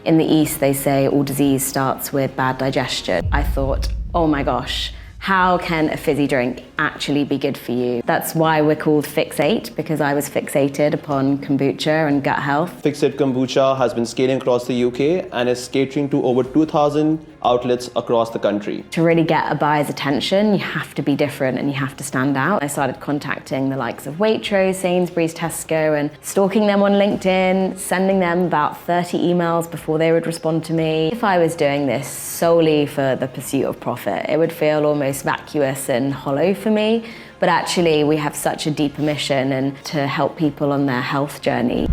In the East, they say all disease starts with bad digestion. I thought, oh my gosh, how can a fizzy drink actually be good for you? That's why we're called Fix8, because I was fixated upon kombucha and gut health. Fix8 Kombucha has been scaling across the UK and is catering to over 2,000 outlets across the country. To really get a buyer's attention, you have to be different and you have to stand out. I started contacting the likes of Waitrose, Sainsbury's, Tesco, and stalking them on LinkedIn, sending them about 30 emails before they would respond to me. If I was doing this solely for the pursuit of profit, it would feel almost vacuous and hollow for me. But actually, we have such a deeper mission and to help people on their health journey.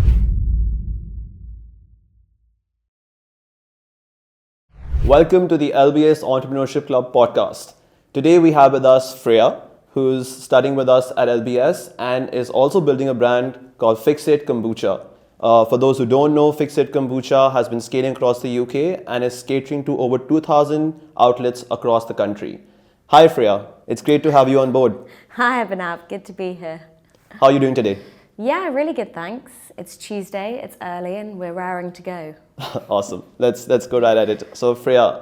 Welcome to the LBS Entrepreneurship Club podcast. Today we have with us Freya, who's studying with us at LBS and is also building a brand called Fix8 Kombucha. For those who don't know, Fix8 Kombucha has been scaling across the UK and is catering to over 2,000 outlets across the country. Hi Freya, it's great to have you on board. Hi Abhinav, good to be here. How are you doing today? Yeah, really good, thanks. It's Tuesday, it's early, and we're raring to go. Awesome. Let's go right at it. So Freya,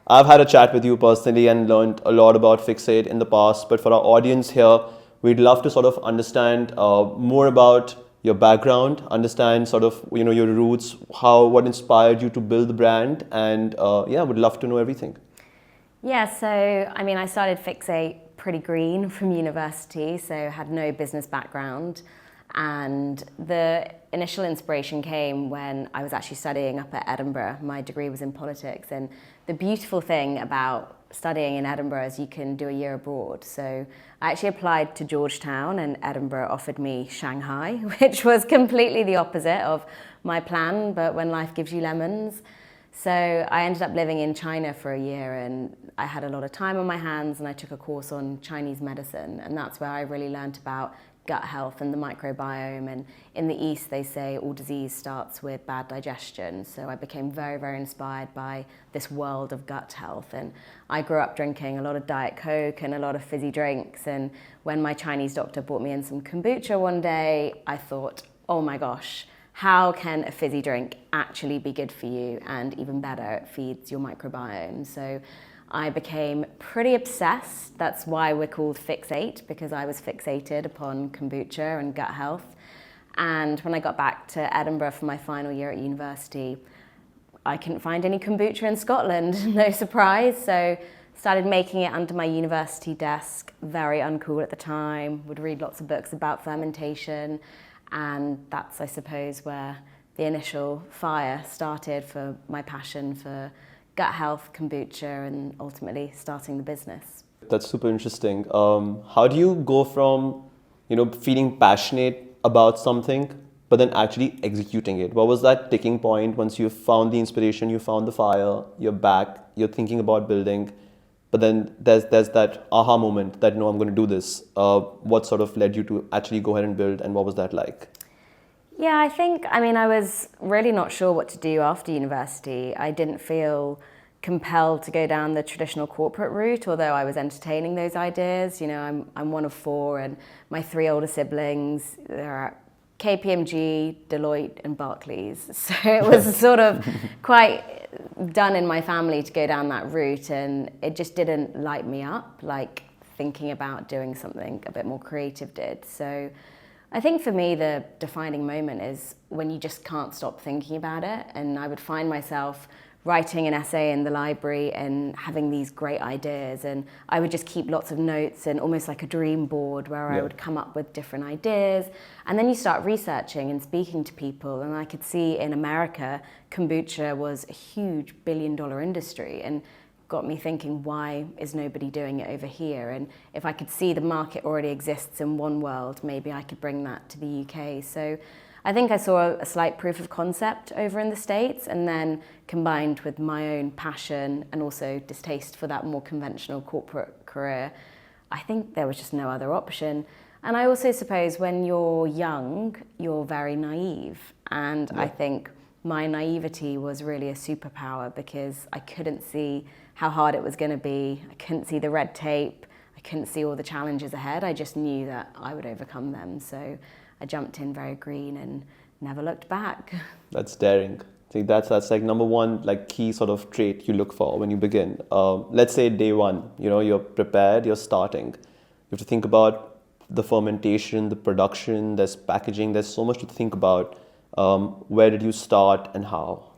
I've had a chat with you personally and learned a lot about Fix8 in the past, but for our audience here, we'd love to sort of understand more about your background, understand sort of your roots, what inspired you to build the brand, and would love to know everything. Yeah, so I started Fix8 pretty green from university, so had no business background. And the initial inspiration came when I was actually studying up at Edinburgh. My degree was in politics, and the beautiful thing about studying in Edinburgh is you can do a year abroad. So I actually applied to Georgetown, and Edinburgh offered me Shanghai, which was completely the opposite of my plan, but when life gives you lemons. So I ended up living in China for a year, and I had a lot of time on my hands, and I took a course on Chinese medicine, and that's where I really learned about gut health and the microbiome. And in the East, they say all disease starts with bad digestion. So I became very, very inspired by this world of gut health. And I grew up drinking a lot of Diet Coke and a lot of fizzy drinks. And when my Chinese doctor brought me in some kombucha one day, I thought, oh my gosh, how can a fizzy drink actually be good for you? And even better, it feeds your microbiome. So I became pretty obsessed. That's why we're called Fix8, because I was fixated upon kombucha and gut health. And when I got back to Edinburgh for my final year at university, I couldn't find any kombucha in Scotland, no surprise. So started making it under my university desk, very uncool at the time, would read lots of books about fermentation. And that's, I suppose, where the initial fire started for my passion for gut health, kombucha, and ultimately starting the business. That's super interesting. How do you go from, feeling passionate about something, but then actually executing it? What was that ticking point once you found the inspiration, you found the fire, you're back, you're thinking about building, but then there's that aha moment that, no, I'm going to do this. What sort of led you to actually go ahead and build, and what was that like? Yeah, I think, I was really not sure what to do after university. I didn't feel compelled to go down the traditional corporate route, although I was entertaining those ideas. I'm one of four, and my three older siblings, they're at KPMG, Deloitte, and Barclays. So it was sort of quite done in my family to go down that route, and it just didn't light me up like thinking about doing something a bit more creative did. So I think for me, the defining moment is when you just can't stop thinking about it. And I would find myself writing an essay in the library and having these great ideas. And I would just keep lots of notes and almost like a dream board where I would come up with different ideas. And then you start researching and speaking to people. And I could see in America, kombucha was a huge billion-dollar industry. And got me thinking, why is nobody doing it over here? And if I could see the market already exists in one world, maybe I could bring that to the UK. So I think I saw a slight proof of concept over in the States, and then combined with my own passion and also distaste for that more conventional corporate career, I think there was just no other option. And I also suppose when you're young, you're very naive. And I think my naivety was really a superpower, because I couldn't see how hard it was going to be. I couldn't see the red tape. I couldn't see all the challenges ahead. I just knew that I would overcome them. So I jumped in very green and never looked back. That's daring. think that's like number one, like key sort of trait you look for when you begin. Let's say day one, you're prepared, you're starting. You have to think about the fermentation, the production, there's packaging, there's so much to think about. Where did you start and how?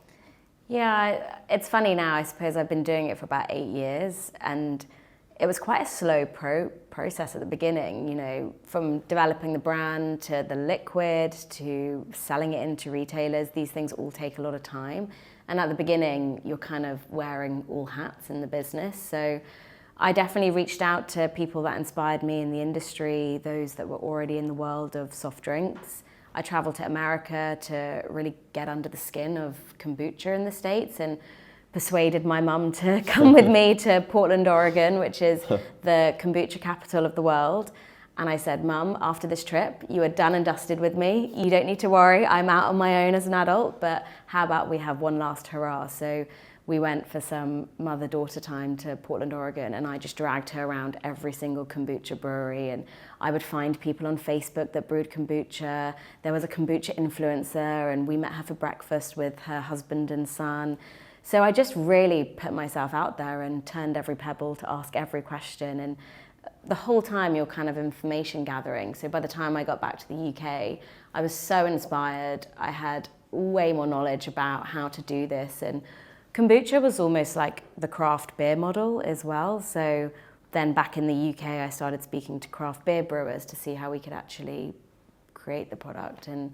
Yeah, it's funny now. I suppose I've been doing it for about 8 years, and it was quite a slow process at the beginning, from developing the brand to the liquid to selling it into retailers. These things all take a lot of time. And at the beginning, you're kind of wearing all hats in the business. So I definitely reached out to people that inspired me in the industry, those that were already in the world of soft drinks. I traveled to America to really get under the skin of kombucha in the States and persuaded my mum to come with me to Portland, Oregon, which is the kombucha capital of the world. And I said, Mum, after this trip, you are done and dusted with me. You don't need to worry. I'm out on my own as an adult, but how about we have one last hurrah? So we went for some mother-daughter time to Portland, Oregon, and I just dragged her around every single kombucha brewery, and I would find people on Facebook that brewed kombucha. There was a kombucha influencer, and we met her for breakfast with her husband and son. So I just really put myself out there and turned every pebble to ask every question, and the whole time you're kind of information gathering. So by the time I got back to the UK, I was so inspired. I had way more knowledge about how to do this, and kombucha was almost like the craft beer model as well. So then back in the UK, I started speaking to craft beer brewers to see how we could actually create the product, and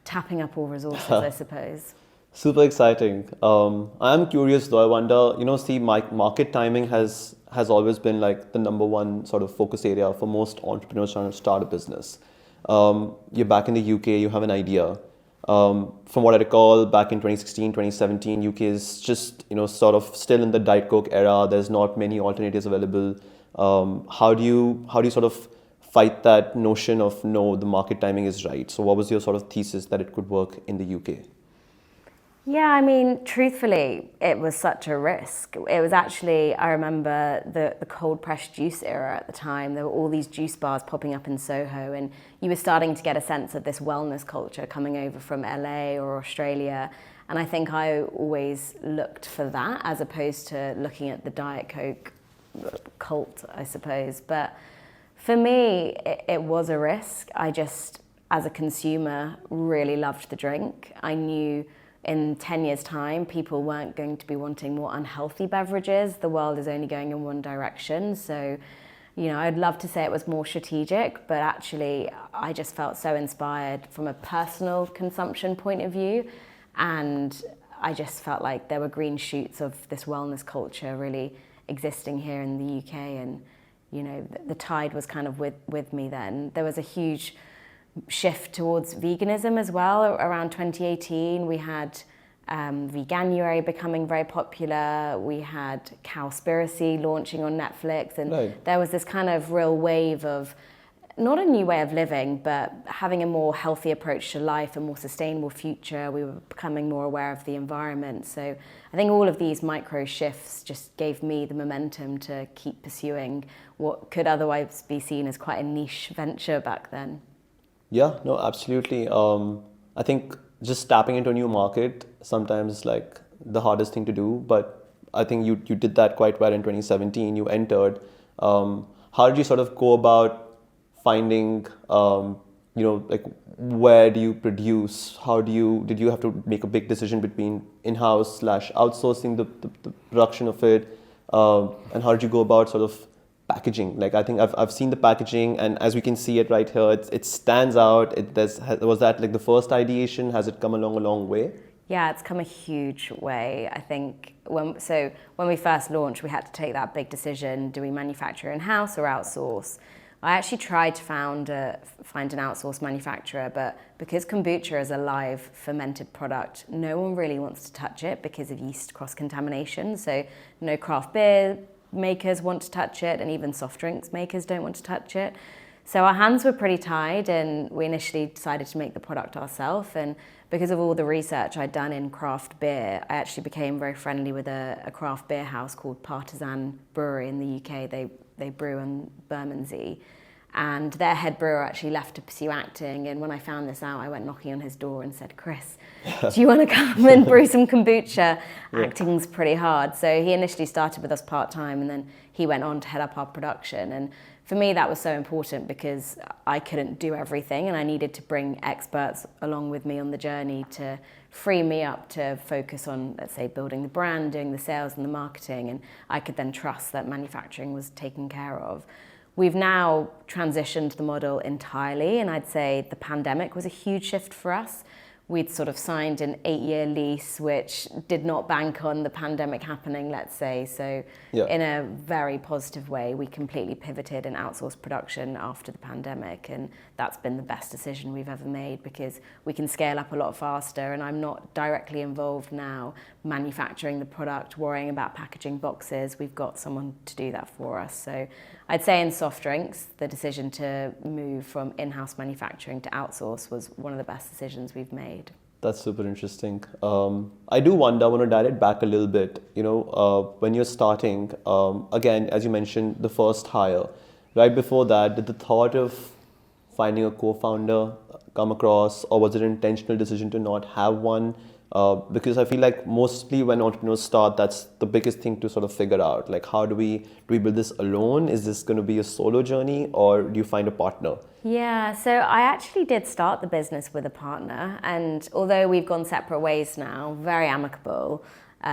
tapping up all resources, I suppose. Super exciting. I'm curious though, I wonder, market timing has always been like the number one sort of focus area for most entrepreneurs trying to start a business. You're back in the UK, you have an idea. From what I recall, back in 2016, 2017, UK is just, sort of still in the Diet Coke era. There's not many alternatives available. How do you sort of fight that notion of, no, the market timing is right? So what was your sort of thesis that it could work in the UK? Yeah, I mean, truthfully, it was such a risk. It was actually, I remember the cold pressed juice era at the time. There were all these juice bars popping up in Soho, and you were starting to get a sense of this wellness culture coming over from LA or Australia. And I think I always looked for that as opposed to looking at the Diet Coke cult, I suppose. But for me, it was a risk. I just, as a consumer, really loved the drink. I knew in 10 years' time, people weren't going to be wanting more unhealthy beverages. The world is only going in one direction. So, I'd love to say it was more strategic, but actually I just felt so inspired from a personal consumption point of view. And I just felt like there were green shoots of this wellness culture really existing here in the UK. And, the tide was kind of with me then. There was a huge shift towards veganism as well. Around 2018, we had Veganuary becoming very popular. We had Cowspiracy launching on Netflix, and there was this kind of real wave of not a new way of living, but having a more healthy approach to life, a more sustainable future. We were becoming more aware of the environment. So I think all of these micro shifts just gave me the momentum to keep pursuing what could otherwise be seen as quite a niche venture back then. Yeah, no, absolutely. I think just tapping into a new market sometimes is like the hardest thing to do, but I think you did that quite well in 2017. You entered. How did you sort of go about finding, like where do you produce? Did you have to make a big decision between in-house / outsourcing the production of it? And how did you go about sort of packaging? Like, I think I've seen the packaging, and as we can see it right here, it stands out. Was that like the first ideation? Has it come along a long way? Yeah, it's come a huge way. I think when we first launched, we had to take that big decision: do we manufacture in-house or outsource? I actually tried to find an outsourced manufacturer, but because kombucha is a live fermented product, no one really wants to touch it because of yeast cross-contamination. So no craft beer makers want to touch it, and even soft drinks makers don't want to touch it. So our hands were pretty tied, and we initially decided to make the product ourselves. And because of all the research I'd done in craft beer, I actually became very friendly with a craft beer house called Partisan Brewery in the UK. They brew in Bermondsey. And their head brewer actually left to pursue acting. And when I found this out, I went knocking on his door and said, Chris, do you want to come and brew some kombucha? Acting's pretty hard. So he initially started with us part-time, and then he went on to head up our production. And for me, that was so important because I couldn't do everything, and I needed to bring experts along with me on the journey to free me up to focus on, let's say, building the brand, doing the sales and the marketing, and I could then trust that manufacturing was taken care of. We've now transitioned the model entirely, and I'd say the pandemic was a huge shift for us. We'd sort of signed an 8-year lease, which did not bank on the pandemic happening, let's say. So in a very positive way, we completely pivoted and outsourced production after the pandemic. And that's been the best decision we've ever made because we can scale up a lot faster. And I'm not directly involved now manufacturing the product, worrying about packaging boxes. We've got someone to do that for us. So I'd say in soft drinks, the decision to move from in-house manufacturing to outsource was one of the best decisions we've made. That's super interesting. I do wonder, I want to dial it back a little bit. When you're starting, again, as you mentioned, the first hire, right before that, did the thought of finding a co-founder come across, or was it an intentional decision to not have one? Because I feel like mostly when entrepreneurs start, that's the biggest thing to sort of figure out. Like, how do we build this alone? Is this going to be a solo journey, or do you find a partner? Yeah, so I actually did start the business with a partner, and although we've gone separate ways now, very amicable.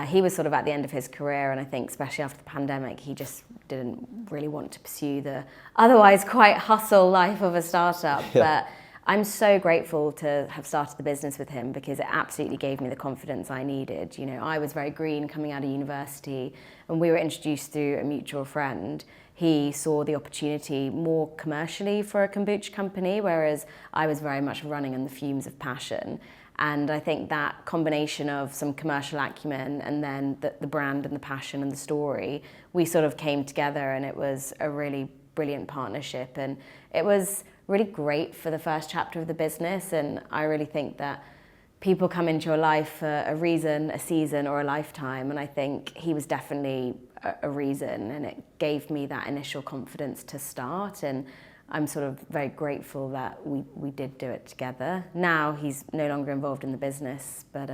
He was sort of at the end of his career, and I think especially after the pandemic, he just didn't really want to pursue the otherwise quite hustle life of a startup. But I'm so grateful to have started the business with him because it absolutely gave me the confidence I needed. I was very green coming out of university, and we were introduced through a mutual friend. He saw the opportunity more commercially for a kombucha company, whereas I was very much running on the fumes of passion. And I think that combination of some commercial acumen and then the brand and the passion and the story, we sort of came together, and it was a really brilliant partnership. And it was really great for the first chapter of the business. And I really think that people come into your life for a reason, a season, or a lifetime. And I think he was definitely a reason, and it gave me that initial confidence to start. And I'm sort of very grateful that we did do it together. Now he's no longer involved in the business, but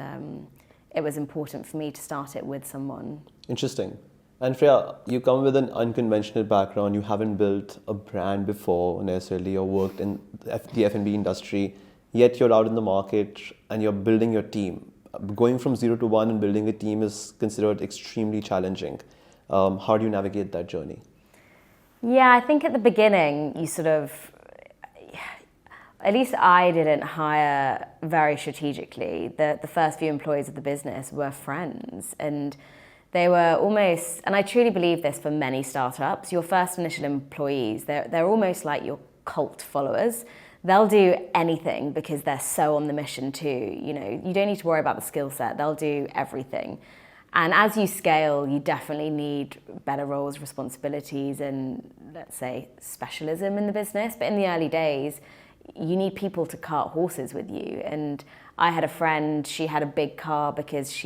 it was important for me to start it with someone. Interesting. And Freya, you come with an unconventional background. You haven't built a brand before necessarily, or worked in the F&B industry, yet you're out in the market and you're building your team. Going from 0 to 1 and building a team is considered extremely challenging. How do you navigate that journey? Yeah, I think at the beginning, you sort of, at least I didn't hire very strategically. The first few employees of the business were friends, and they were almost, and I truly believe this for many startups, your first initial employees, they're almost like your cult followers. They'll do anything because they're so on the mission too. You don't need to worry about the skill set. They'll do everything. And as you scale, you definitely need better roles, responsibilities, and let's say specialism in the business. But in the early days, you need people to cart horses with you. And I had a friend, she had a big car because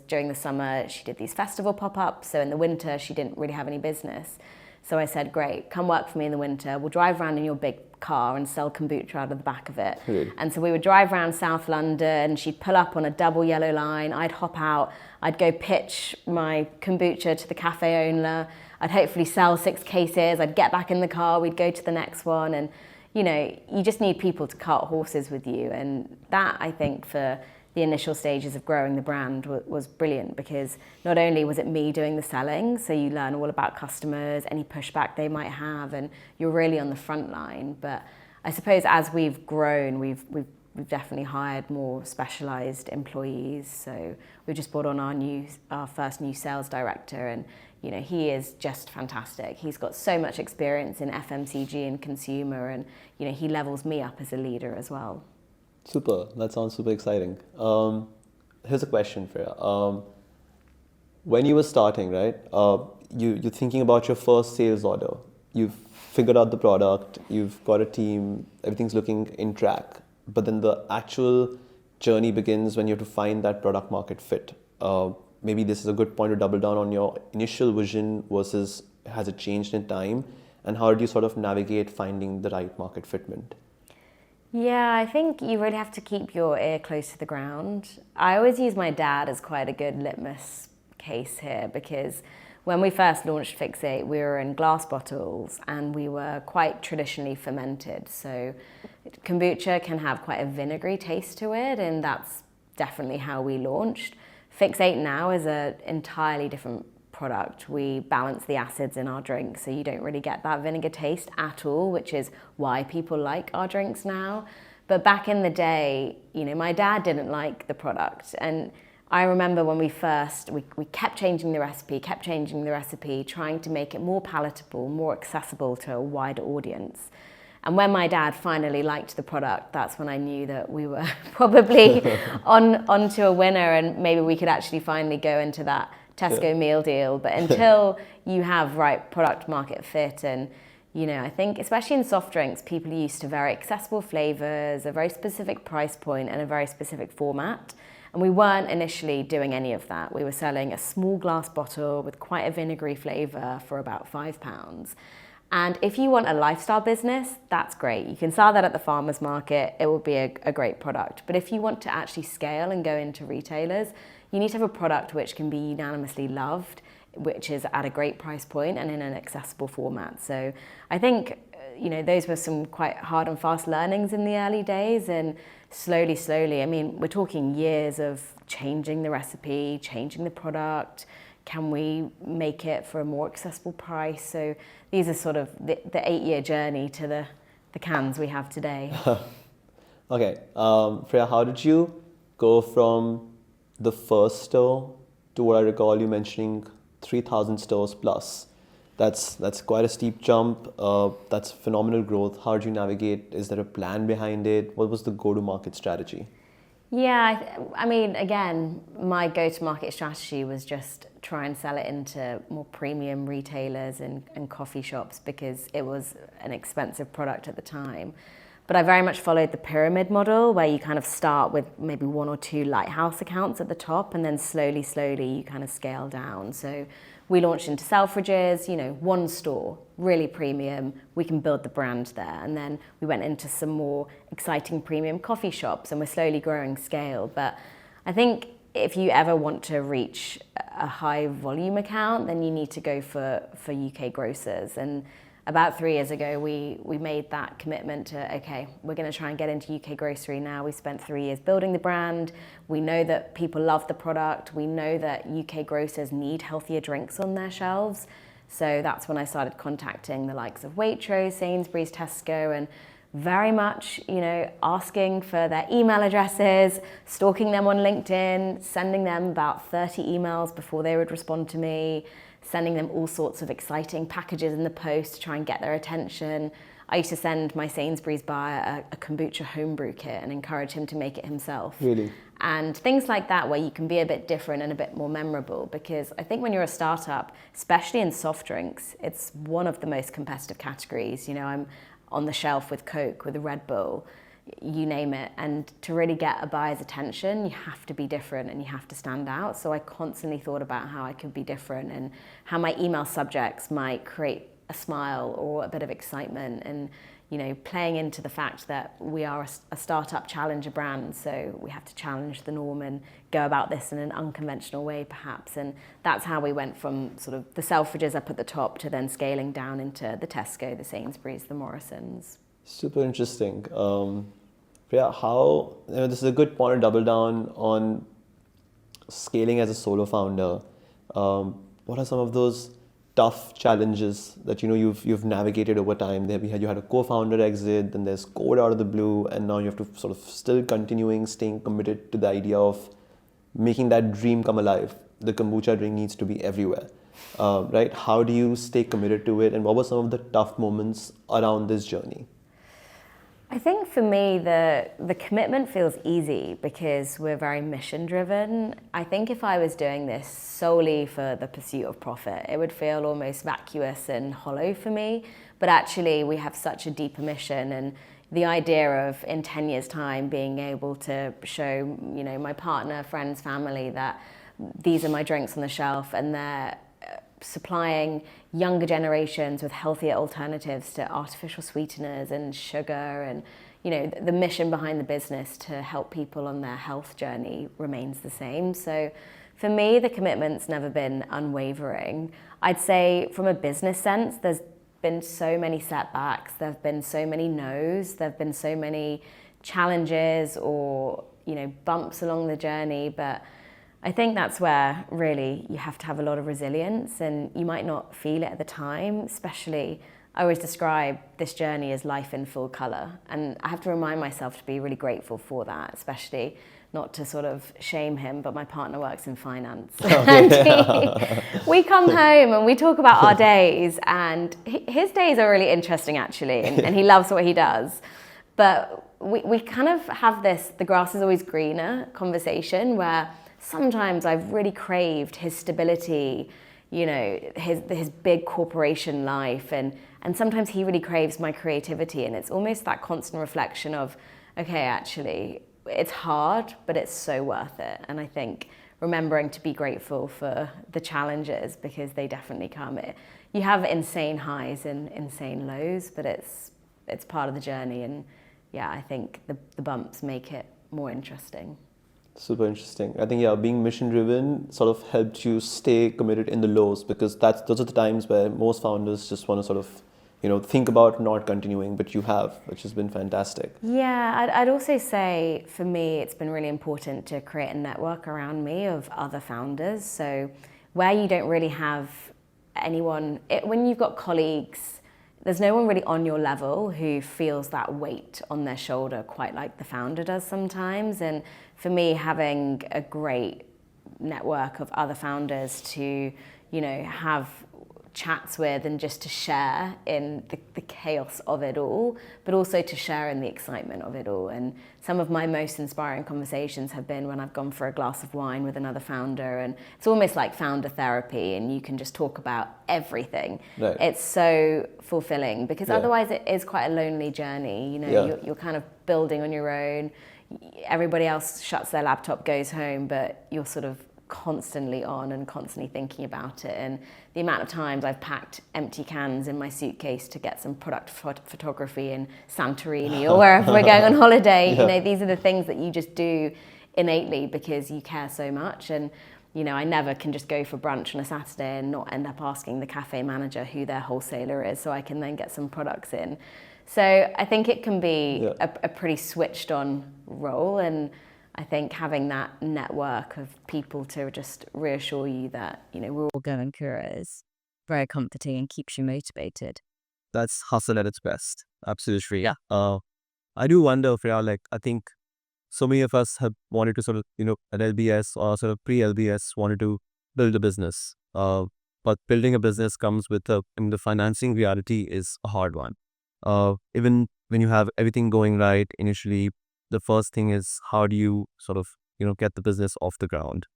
during the summer, she did these festival pop-ups. So in the winter, she didn't really have any business. So I said, great, come work for me in the winter. We'll drive around in your big car and sell kombucha out of the back of it. Really? And so we would drive around South London. She'd pull up on a double yellow line. I'd hop out. I'd go pitch my kombucha to the cafe owner. I'd hopefully sell 6 cases. I'd get back in the car. We'd go to the next one. And, you just need people to cart horses with you. And that, I think, for the initial stages of growing the brand was brilliant because not only was it me doing the selling, so you learn all about customers, any pushback they might have, and you're really on the front line. But I suppose as we've grown, we've definitely hired more specialized employees. So we just brought on our first new sales director, and he is just fantastic. He's got so much experience in FMCG and consumer, and he levels me up as a leader as well. Super. That sounds super exciting. Here's a question, Freya. When you were starting, right, you're thinking about your first sales order. You've figured out the product, you've got a team, everything's looking in track. But then the actual journey begins when you have to find that product market fit. Maybe this is a good point to double down on your initial vision versus has it changed in time? and how do you sort of navigate finding the right market fitment? Yeah, I think you really have to keep your ear close to the ground. I always use my dad as quite a good litmus case here because when we first launched Fix8, we were in glass bottles and we were quite traditionally fermented. So kombucha can have quite a vinegary taste to it, and that's definitely how we launched. Fix8 now is an entirely different product. We balance the acids in our drink so you don't really get that vinegar taste at all, which is why people like our drinks now. But back in the day, my dad didn't like the product, and I remember when we kept changing the recipe, trying to make it more palatable, more accessible to a wider audience. And when my dad finally liked the product, that's when I knew that we were probably onto a winner, and maybe we could actually finally go into that Tesco meal deal. But until you have right product market fit, and I think especially in soft drinks, people are used to very accessible flavors, a very specific price point, and a very specific format. And we weren't initially doing any of that. We were selling a small glass bottle with quite a vinegary flavor for about £5. And if you want a lifestyle business, that's great. You can sell that at the farmer's market. It will be a great product. But if you want to actually scale and go into retailers, you need to have a product which can be unanimously loved, which is at a great price point and in an accessible format. So I think, those were some quite hard and fast learnings in the early days, and slowly, I mean, we're talking years of changing the recipe, changing the product. Can we make it for a more accessible price? So these are sort of the 8-year journey to the cans we have today. Okay, Freya, how did you go from the first store to what I recall you mentioning 3,000 stores plus? That's quite a steep jump. That's phenomenal growth. How did you navigate? Is there a plan behind it? What was the go-to-market strategy? Yeah, I mean, again, my go-to-market strategy was just try and sell it into more premium retailers and coffee shops because it was an expensive product at the time. But I very much followed the pyramid model where you kind of start with maybe 1 or 2 lighthouse accounts at the top, and then slowly you kind of scale down. So we launched into Selfridges, 1 store, really premium. We can build the brand there. And then we went into some more exciting premium coffee shops, and we're slowly growing scale. But I think if you ever want to reach a high volume account, then you need to go for UK grocers. And about 3 years ago, we made that commitment to, okay, we're going to try and get into UK grocery now. We spent 3 years building the brand. We know that people love the product. We know that UK grocers need healthier drinks on their shelves. So that's when I started contacting the likes of Waitrose, Sainsbury's, Tesco, and very much, asking for their email addresses, stalking them on LinkedIn, sending them about 30 emails before they would respond to me, sending them all sorts of exciting packages in the post to try and get their attention. I used to send my Sainsbury's buyer a kombucha homebrew kit and encourage him to make it himself. Really? And things like that where you can be a bit different and a bit more memorable, because I think when you're a startup, especially in soft drinks, it's one of the most competitive categories. I'm on the shelf with Coke, with a Red Bull, you name it. And to really get a buyer's attention, you have to be different and you have to stand out. So I constantly thought about how I could be different and how my email subjects might create a smile or a bit of excitement, and playing into the fact that we are a startup challenger brand, so we have to challenge the norm and go about this in an unconventional way perhaps. And that's how we went from sort of the Selfridges up at the top to then scaling down into the Tesco, the Sainsbury's, the Morrisons. Super interesting. Yeah, how this is a good point to double down on scaling as a solo founder. What are some of those tough challenges that you've navigated over time? You had a co-founder exit, then there's COVID out of the blue, and now you have to sort of still staying committed to the idea of making that dream come alive. The kombucha drink needs to be everywhere, right? How do you stay committed to it, and what were some of the tough moments around this journey? I think for me, the commitment feels easy because we're very mission driven. I think if I was doing this solely for the pursuit of profit, it would feel almost vacuous and hollow for me. But actually, we have such a deeper mission, and the idea of in 10 years' time being able to show, my partner, friends, family that these are my drinks on the shelf and they're supplying younger generations with healthier alternatives to artificial sweeteners and sugar, and the mission behind the business to help people on their health journey remains the same. So for me, the commitment's never been unwavering. I'd say from a business sense, there's been so many setbacks, there have been so many no's, there have been so many challenges or bumps along the journey, but I think that's where really you have to have a lot of resilience, and you might not feel it at the time. Especially, I always describe this journey as life in full colour, and I have to remind myself to be really grateful for that, especially not to sort of shame him, but my partner works in finance. We come home and we talk about our days, and his days are really interesting actually, and he loves what he does. But we kind of have this, the grass is always greener conversation, where sometimes I've really craved his stability, his big corporation life, and sometimes he really craves my creativity, and it's almost that constant reflection of, okay, actually, it's hard, but it's so worth it. And I think remembering to be grateful for the challenges, because they definitely come. You have insane highs and insane lows, but it's part of the journey, and yeah, I think the bumps make it more interesting. Super interesting. I think, being mission driven sort of helped you stay committed in the lows, because those are the times where most founders just want to sort of, think about not continuing, but you have, which has been fantastic. Yeah, I'd also say for me, it's been really important to create a network around me of other founders. So where you don't really have anyone, when you've got colleagues, there's no one really on your level who feels that weight on their shoulder quite like the founder does sometimes. And for me, having a great network of other founders to, have chats with and just to share in the chaos of it all, but also to share in the excitement of it all. And some of my most inspiring conversations have been when I've gone for a glass of wine with another founder, and it's almost like founder therapy, and you can just talk about everything. Right. It's so fulfilling, because otherwise it is quite a lonely journey. You're kind of building on your own. Everybody else shuts their laptop, goes home, but you're sort of constantly on and constantly thinking about it. And the amount of times I've packed empty cans in my suitcase to get some product photography in Santorini or wherever we're going on holiday. These are the things that you just do innately because you care so much. And I never can just go for brunch on a Saturday and not end up asking the cafe manager who their wholesaler is, so I can then get some products in. So I think it can be a pretty switched on role, and I think having that network of people to just reassure you that, we're all going through is very comforting and keeps you motivated. That's hustle at its best. Absolutely. Yeah. I do wonder, Freya, I think so many of us have wanted to sort of, at LBS or sort of pre-LBS wanted to build a business. But building a business comes with the financing reality is a hard one. Even when you have everything going right initially, the first thing is how do you sort of, get the business off the ground?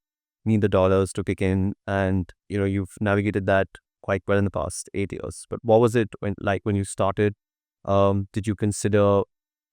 Need the dollars to kick in, and, you've navigated that quite well in the past 8 years. But what was it when you started? Did you consider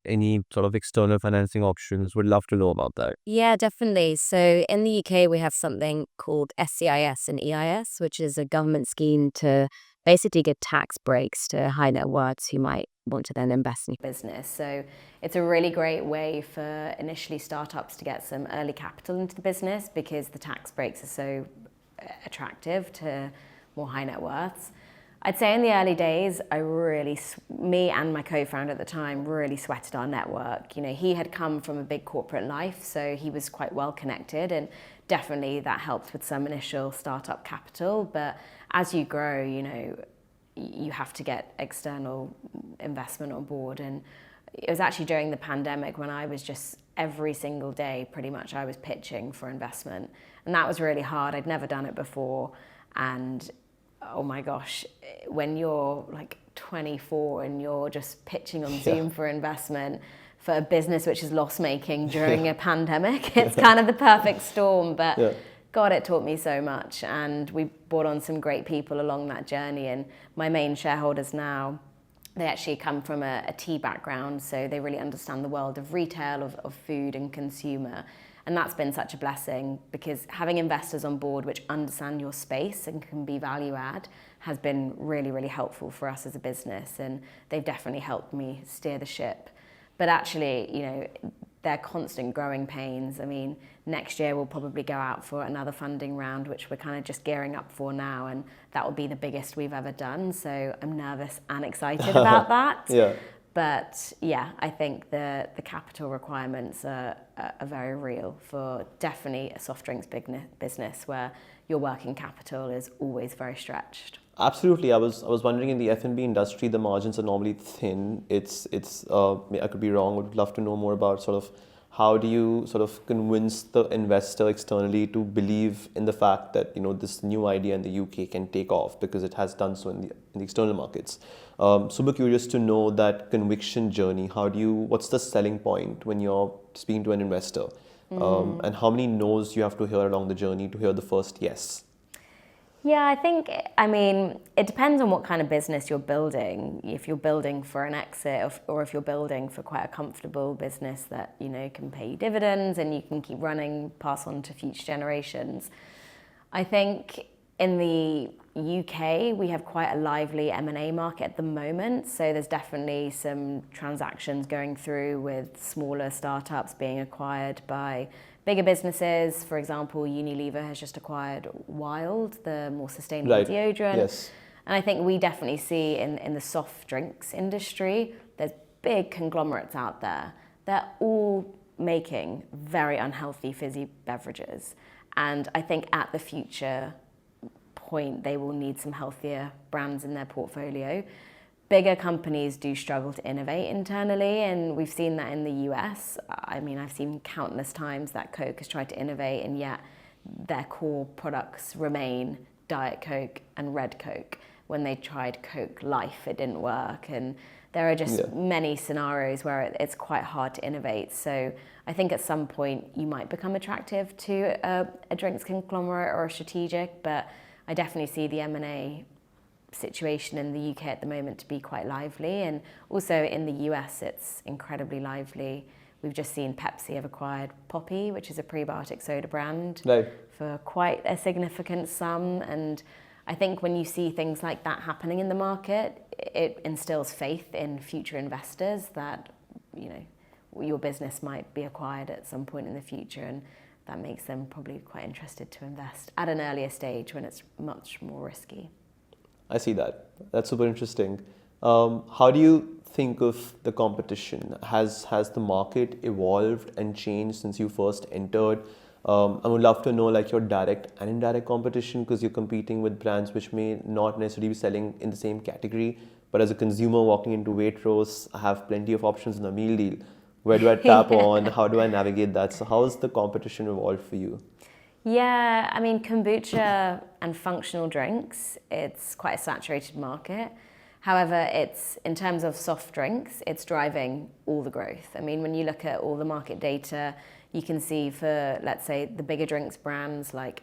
any sort of external financing options? Would love to know about that. Yeah, definitely. So in the UK, we have something called SCIS and EIS, which is a government scheme to basically give tax breaks to high net worths who might want to then invest in your business. So it's a really great way for initially startups to get some early capital into the business, because the tax breaks are so attractive to more high net worths. I'd say in the early days, me and my co-founder at the time really sweated our network. He had come from a big corporate life, so he was quite well connected, and definitely that helped with some initial startup capital. But as you grow, you have to get external investment on board. And it was actually during the pandemic when I was just every single day, pretty much, I was pitching for investment. And that was really hard. I'd never done it before. And oh my gosh, when you're like 24 and you're just pitching on Zoom for investment for a business which is loss-making during a pandemic, it's kind of the perfect storm. But God, it taught me so much. And we brought on some great people along that journey. And my main shareholders now, they actually come from a tea background, so they really understand the world of retail, of food and consumer. And that's been such a blessing, because having investors on board which understand your space and can be value add has been really, really helpful for us as a business. And they've definitely helped me steer the ship. But actually, you know, they're constant growing pains. I mean, next year we'll probably go out for another funding round, which we're kind of just gearing up for now, and that will be the biggest we've ever done. So I'm nervous and excited about that. Yeah. But yeah, I think the capital requirements are very real for definitely a soft drinks business where your working capital is always very stretched. Absolutely. I was wondering, in the F&B industry, the margins are normally thin. I could be wrong. Would love to know more about sort of how do you sort of convince the investor externally to believe in the fact that, you know, this new idea in the UK can take off, because it has done so in the external markets. Super curious to know that conviction journey. What's the selling point when you're speaking to an investor? And how many no's you have to hear along the journey to hear the first yes? Yeah, I mean, it depends on what kind of business you're building. If you're building for an exit, or if you're building for quite a comfortable business that, you know, can pay you dividends and you can keep running, pass on to future generations. I think in the UK, we have quite a lively M&A market at the moment. So there's definitely some transactions going through with smaller startups being acquired by bigger businesses. For example, Unilever has just acquired Wild, the more sustainable deodorant. Yes. And I think we definitely see in the soft drinks industry, there's big conglomerates out there. They're all making very unhealthy fizzy beverages. And I think at the future point, they will need some healthier brands in their portfolio. Bigger companies do struggle to innovate internally, and we've seen that in the US. I mean, I've seen countless times that Coke has tried to innovate, and yet their core products remain Diet Coke and Red Coke. When they tried Coke Life, it didn't work, and there are just many scenarios where it's quite hard to innovate. So I think at some point you might become attractive to a drinks conglomerate or a strategic, but I definitely see the M&A situation in the UK at the moment to be quite lively, and also in the US it's incredibly lively. We've just seen Pepsi have acquired Poppy, which is a prebiotic soda brand, for quite a significant sum. And I think when you see things like that happening in the market, it instills faith in future investors that, you know, your business might be acquired at some point in the future, and that makes them probably quite interested to invest at an earlier stage when it's much more risky. I see that. That's super interesting. How do you think of the competition? Has the market evolved and changed since you first entered? I would love to know like your direct and indirect competition, because you're competing with brands which may not necessarily be selling in the same category. But as a consumer walking into Waitrose, I have plenty of options in a meal deal. Where do I tap on? How do I navigate that? So how has the competition evolved for you? Yeah, I mean, kombucha and functional drinks, it's quite a saturated market. However, it's, in terms of soft drinks, it's driving all the growth. I mean, when you look at all the market data, you can see for, let's say, the bigger drinks brands like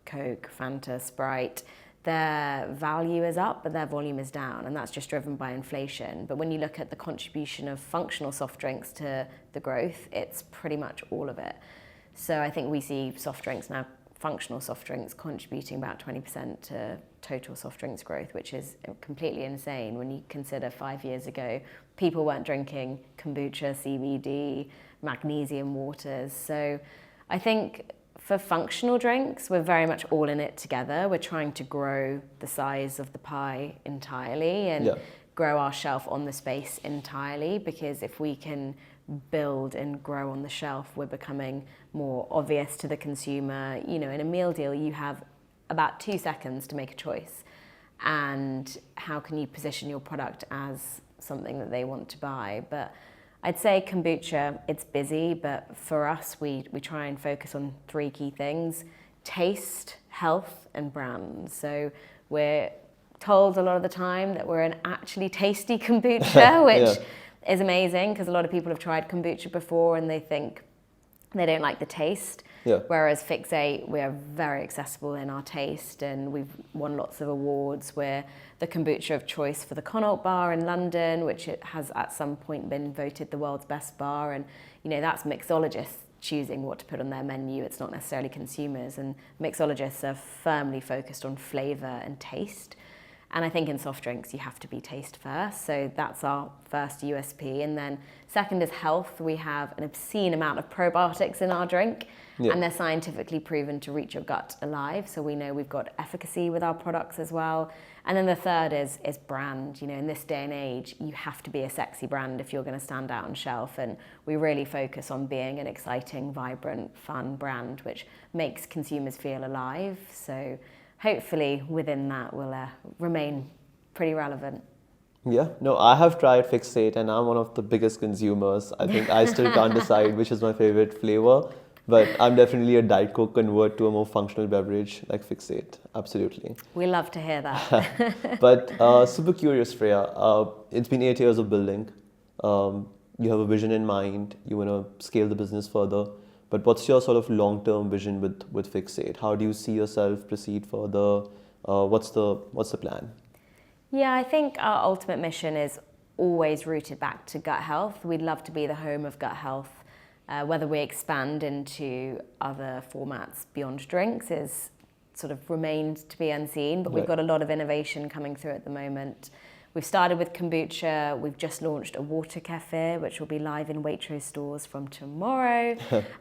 Coke, Fanta, Sprite, their value is up, but their volume is down, and that's just driven by inflation. But when you look at the contribution of functional soft drinks to the growth, it's pretty much all of it. So I think we see soft drinks now, functional soft drinks, contributing about 20% to total soft drinks growth, which is completely insane when you consider 5 years ago, people weren't drinking kombucha, CBD, magnesium waters. So I think for functional drinks, we're very much all in it together. We're trying to grow the size of the pie entirely and grow our shelf on the space entirely, because if we can build and grow on the shelf, we're becoming more obvious to the consumer. You know, in a meal deal, you have about 2 seconds to make a choice. And how can you position your product as something that they want to buy? But I'd say kombucha, it's busy, but for us, we try and focus on 3 key things: taste, health, and brand. So we're told a lot of the time that we're an actually tasty kombucha, which is amazing, because a lot of people have tried kombucha before and they think they don't like the taste. Whereas Fix8, we are very accessible in our taste, and we've won lots of awards. We're the kombucha of choice for the Connaught Bar in London, which it has at some point been voted the world's best bar. And, you know, that's mixologists choosing what to put on their menu. It's not necessarily consumers. And mixologists are firmly focused on flavour and taste. And I think in soft drinks, you have to be taste first. So that's our first USP. And then second is health. We have an obscene amount of probiotics in our drink. Yeah. And they're scientifically proven to reach your gut alive. So we know we've got efficacy with our products as well. And then the third is brand. You know, in this day and age, you have to be a sexy brand if you're going to stand out on shelf. And we really focus on being an exciting, vibrant, fun brand, which makes consumers feel alive. So hopefully within that we'll remain pretty relevant. Yeah, no, I have tried Fix8 and I'm one of the biggest consumers. I think I still can't decide which is my favorite flavor, but I'm definitely a Diet Coke convert to a more functional beverage like Fix8. Absolutely. We love to hear that. But super curious, Freya. It's been 8 years of building. You have a vision in mind. You want to scale the business further. But what's your sort of long-term vision with Fix8? How do you see yourself proceed further? What's the plan? Yeah, I think our ultimate mission is always rooted back to gut health. We'd love to be the home of gut health. Whether we expand into other formats beyond drinks is sort of remains to be unseen, but we've got a lot of innovation coming through at the moment. We've started with kombucha. We've just launched a water cafe, which will be live in Waitrose stores from tomorrow.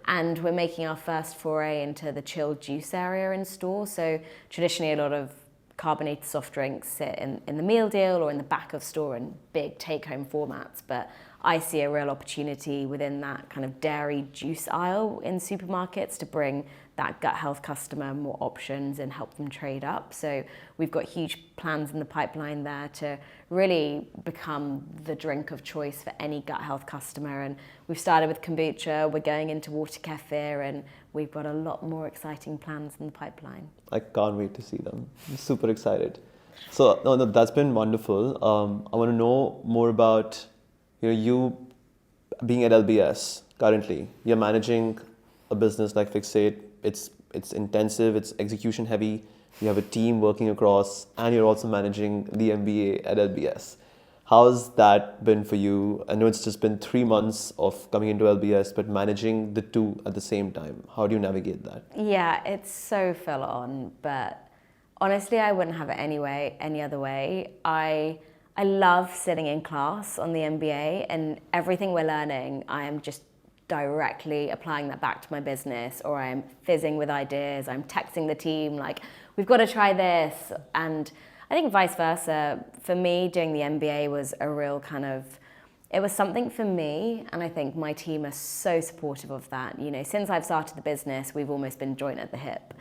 And we're making our first foray into the chilled juice area in store. So traditionally, a lot of carbonated soft drinks sit in the meal deal or in the back of store in big take-home formats. But I see a real opportunity within that kind of dairy juice aisle in supermarkets to bring that gut health customer more options and help them trade up. So we've got huge plans in the pipeline there to really become the drink of choice for any gut health customer. And we've started with kombucha, we're going into water kefir, and we've got a lot more exciting plans in the pipeline. I can't wait to see them. I'm super excited. So no, that's been wonderful. I want to know more about you being at LBS currently. You're managing a business like Fix8. It's intensive, it's execution heavy. You have a team working across, and you're also managing the MBA at LBS. How's that been for you? I know it's just been 3 months of coming into LBS, but managing the two at the same time. How do you navigate that? Yeah, it's so full on, but honestly, I wouldn't have it any other way. I love sitting in class on the MBA, and everything we're learning, I am just directly applying that back to my business, or I'm fizzing with ideas, I'm texting the team like, we've got to try this. And I think vice versa. For me, doing the MBA was a real kind of, it was something for me, and I think my team are so supportive of that. You know, since I've started the business, we've almost been joined at the hip.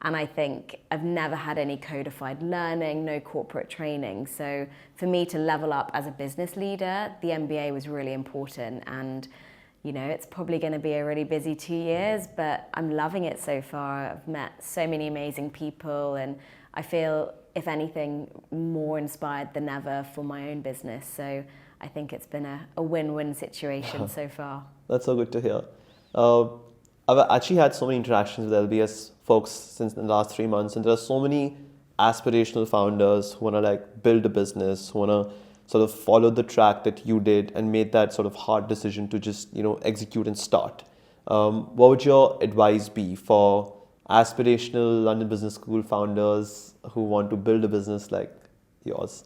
And I think I've never had any codified learning, no corporate training. So for me to level up as a business leader, the MBA was really important. And you know, it's probably going to be a really busy 2 years, but I'm loving it so far. I've met so many amazing people, and I feel, if anything, more inspired than ever for my own business. So I think it's been a win-win situation so far. That's so good to hear. I've actually had so many interactions with LBS folks since the last 3 months, and there are so many aspirational founders who want to like build a business, who want to sort of follow the track that you did and made that sort of hard decision to just, execute and start. What would your advice be for aspirational London Business School founders who want to build a business like yours?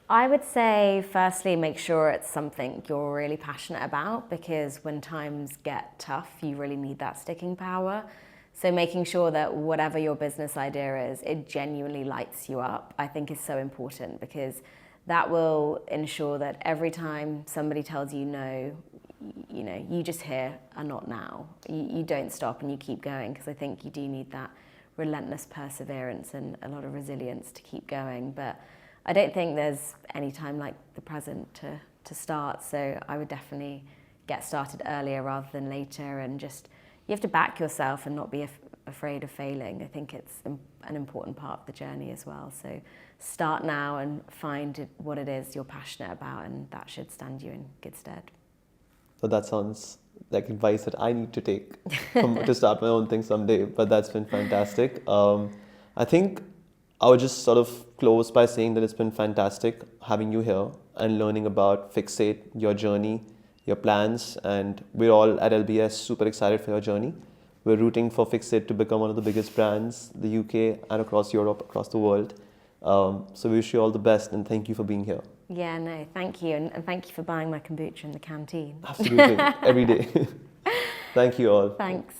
I would say, firstly, make sure it's something you're really passionate about, because when times get tough, you really need that sticking power. So making sure that whatever your business idea is, it genuinely lights you up, I think is so important, because that will ensure that every time somebody tells you no, you just hear a not now. You don't stop and you keep going, because I think you do need that relentless perseverance and a lot of resilience to keep going. But I don't think there's any time like the present to start. So I would definitely get started earlier rather than later, and just, you have to back yourself and not be afraid of failing. I think it's an important part of the journey as well. So start now and find what it is you're passionate about, and that should stand you in good stead. So that sounds like advice that I need to take to start my own thing someday, but that's been fantastic. I think I would just sort of close by saying that it's been fantastic having you here and learning about Fix8, your journey, your plans, and we're all at LBS super excited for your journey. We're rooting for Fix8 to become one of the biggest brands, the UK and across Europe, across the world. So we wish you all the best, and thank you for being here. Yeah, no, thank you. And thank you for buying my kombucha in the canteen. Absolutely, every day. Thank you all. Thanks.